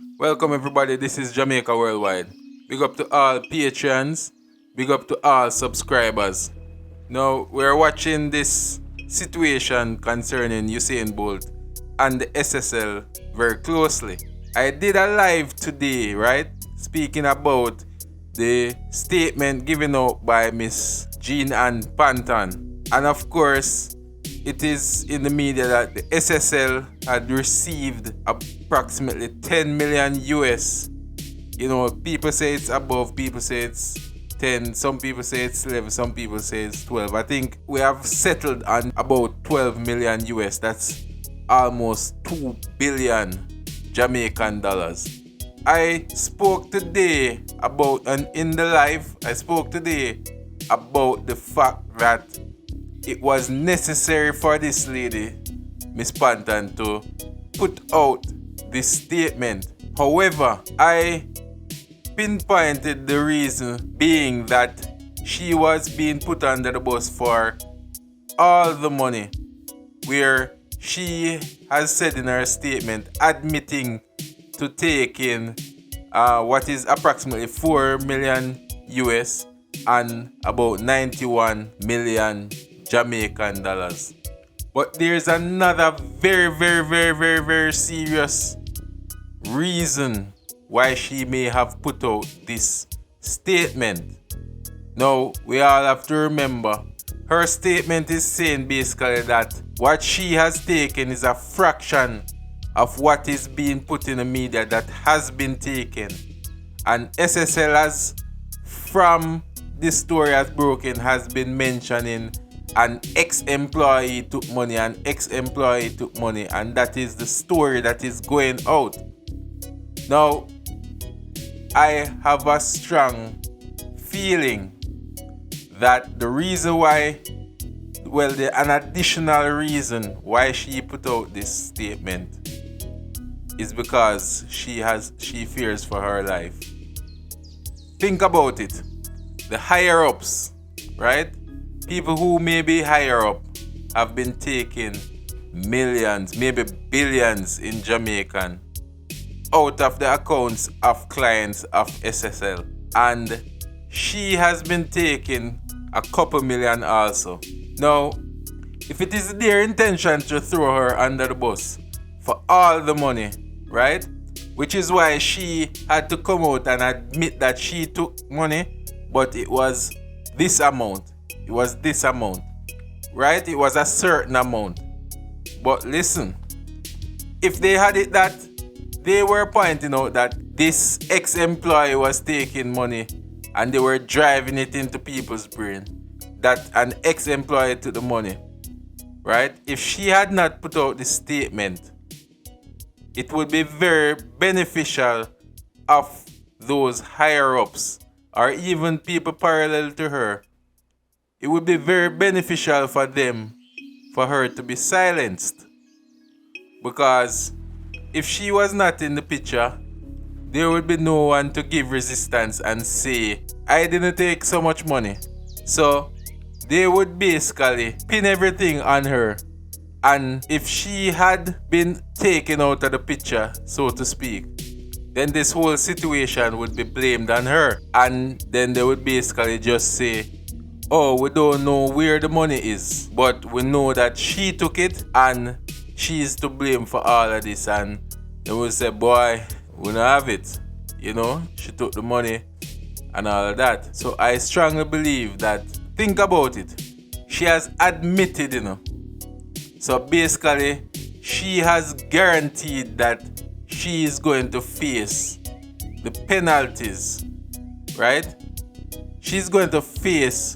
Welcome everybody, this is Jamaica Worldwide. Big up to all patrons, big up to all subscribers. Now, we're watching this situation concerning Usain Bolt and the SSL very closely. I did a live today, right? Speaking about the statement given out by Miss Ann Panton. And of course, it is in the media that the SSL had received approximately 10 million US. You know, people say it's above, people say it's 10, some people say it's 11, some people say it's 12. I think we have settled on about 12 million US. That's almost 2 billion Jamaican dollars. I spoke today about, and in the live, I spoke today about the fact that it was necessary for this lady, Miss Panton, to put out this statement. However, I pinpointed the reason being that she was being put under the bus for all the money, where she has said in her statement admitting to taking what is approximately 4 million US and about 91 million Jamaican dollars. But there's another very serious reason why she may have put out this statement. Now, we all have to remember, her statement is saying basically that what she has taken is a fraction of what is being put in the media that has been taken. And SSL has, from this story has broken, has been mentioning an ex-employee took money, and that is the story that is going out. Now, I have a strong feeling that the reason why, an additional reason why she put out this statement is because she fears for her life. Think about it. The higher ups, right? People who may be higher up have been taking millions, maybe billions in Jamaican out of the accounts of clients of SSL. And she has been taking a couple million also. Now, if it is their intention to throw her under the bus for all the money, right? Which is why she had to come out and admit that she took money, but it was this amount. It was this amount, right? It was a certain amount. But listen, if they had it that they were pointing out that this ex-employee was taking money and they were driving it into people's brain, that an ex-employee took the money, right? If she had not put out this statement, it would be very beneficial of those higher ups or even people parallel to her. It would be very beneficial for them, for her to be silenced. Because if she was not in the picture, there would be no one to give resistance and say, I didn't take so much money. So they would basically pin everything on her. And if she had been taken out of the picture, so to speak, then this whole situation would be blamed on her. And then they would basically just say, oh, we don't know where the money is, but we know that she took it and she's to blame for all of this. And they will say, boy, we don't have it. You know, she took the money and all of that. So I strongly believe that, think about it, she has admitted, you know. So basically, she has guaranteed that she is going to face the penalties, right? She's going to face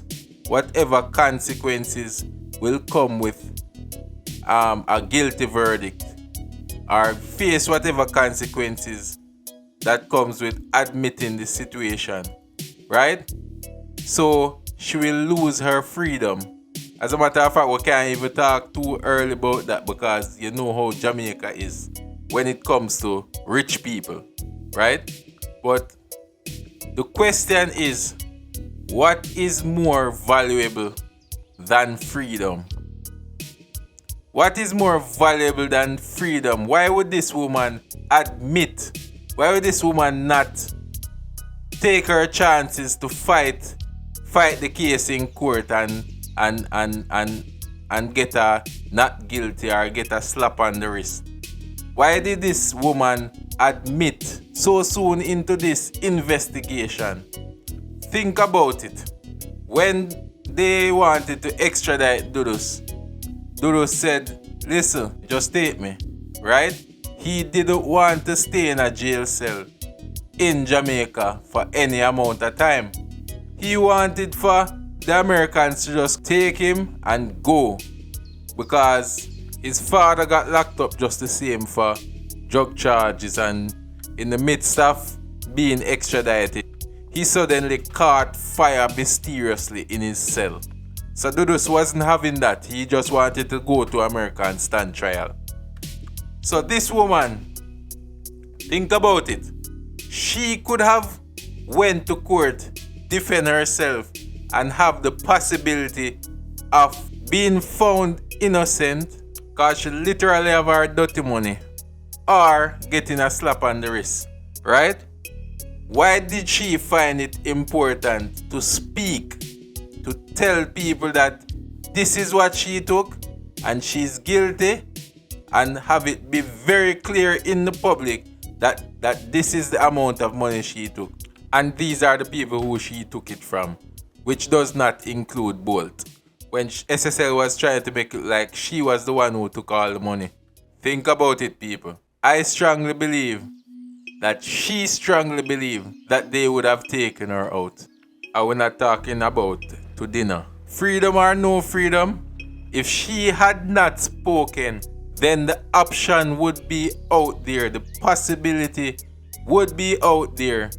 whatever consequences will come with a guilty verdict, or face whatever consequences that comes with admitting the situation, right? So she will lose her freedom. As a matter of fact, we can't even talk too early about that, because you know how Jamaica is when it comes to rich people, right? But the question is, what is more valuable than freedom? What is more valuable than freedom? Why would this woman admit Why would this woman not take her chances to fight the case in court and get a not guilty or get a slap on the wrist? Why did this woman admit so soon into this investigation? Think about it. When they wanted to extradite Dudus said, listen, just take me, right? He didn't want to stay in a jail cell in Jamaica for any amount of time. He wanted for the Americans to just take him and go, because his father got locked up just the same for drug charges, and in the midst of being extradited, he suddenly caught fire mysteriously in his cell. So Dudus wasn't having that. He just wanted to go to America and stand trial. So this woman, think about it. She could have went to court, defend herself, and have the possibility of being found innocent because she literally have her dirty money, or getting a slap on the wrist, right? Why did she find it important to speak, to tell people that this is what she took and she's guilty, and have it be very clear in the public that this is the amount of money she took, and these are the people who she took it from, which does not include Bolt, when SSL was trying to make it like she was the one who took all the money. Think about it, people. I strongly believe that she strongly believed that they would have taken her out. And we're not talking about to dinner. Freedom or no freedom, if she had not spoken, then the option would be out there. The possibility would be out there.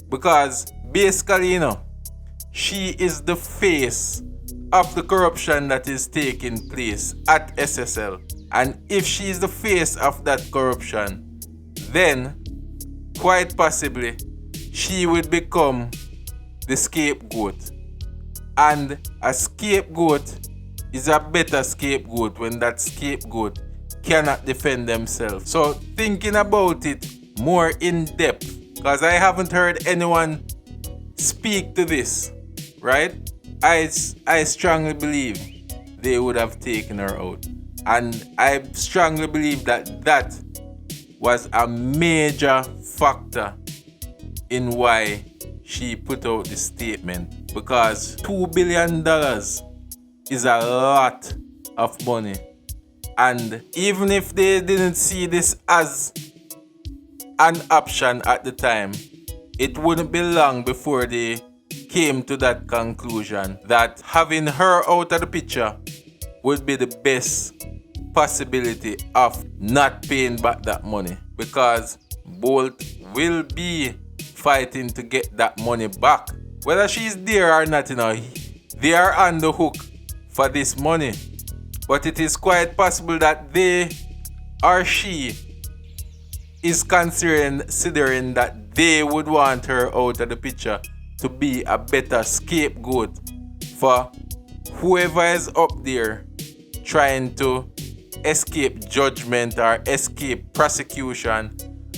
Because basically, she is the face of the corruption that is taking place at SSL. And if she is the face of that corruption, then quite possibly she would become the scapegoat. And a scapegoat is a better scapegoat when that scapegoat cannot defend themselves. So thinking about it more in depth, because I haven't heard anyone speak to this, right? I strongly believe they would have taken her out. And I strongly believe that was a major factor in why she put out this statement, because $2 billion is a lot of money. And even if they didn't see this as an option at the time, it wouldn't be long before they came to that conclusion that having her out of the picture would be the best possibility of not paying back that money, because Bolt will be fighting to get that money back. Whether she's there or not, they are on the hook for this money. But it is quite possible that they or she is considering that they would want her out of the picture to be a better scapegoat for whoever is up there trying to escape judgment or escape prosecution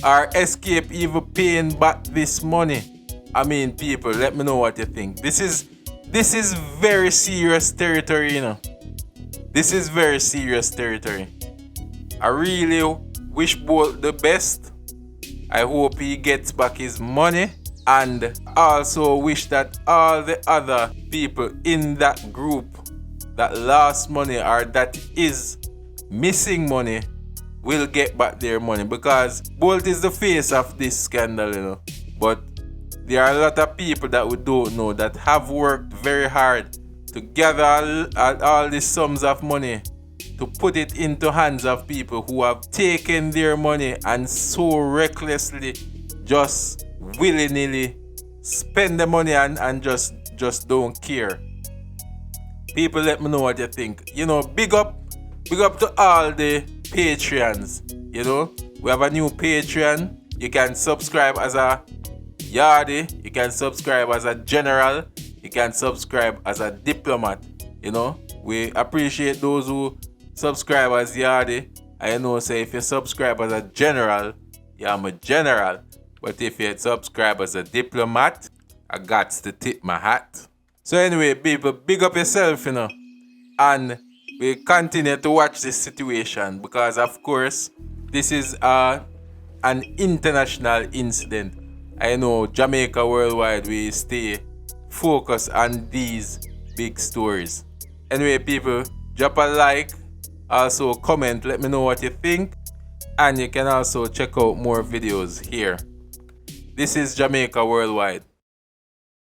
or escape even paying back this money. I mean, people, let me know what you think. This is very serious territory, This is very serious territory. I really wish Bolt the best. I hope he gets back his money, and also wish that all the other people in that group that lost money or that is missing money will get back their money, because Bolt is the face of this scandal, But there are a lot of people that we don't know that have worked very hard to gather all these sums of money to put it into hands of people who have taken their money and so recklessly just willy-nilly spend the money and just don't care. People, let me know what you think. Big up to all the Patreons. We have a new Patreon. You can subscribe as a Yardie. You can subscribe as a General. You can subscribe as a Diplomat. We appreciate those who subscribe as Yardie. I know, say, if you subscribe as a General, yeah, I'm a general. But if you subscribe as a diplomat, I got to tip my hat. So anyway, people, big up yourself, And we continue to watch this situation because, of course, this is an international incident. I know Jamaica Worldwide, we stay focused on these big stories. Anyway, people, drop a like, also comment, let me know what you think, and you can also check out more videos here. This is Jamaica Worldwide.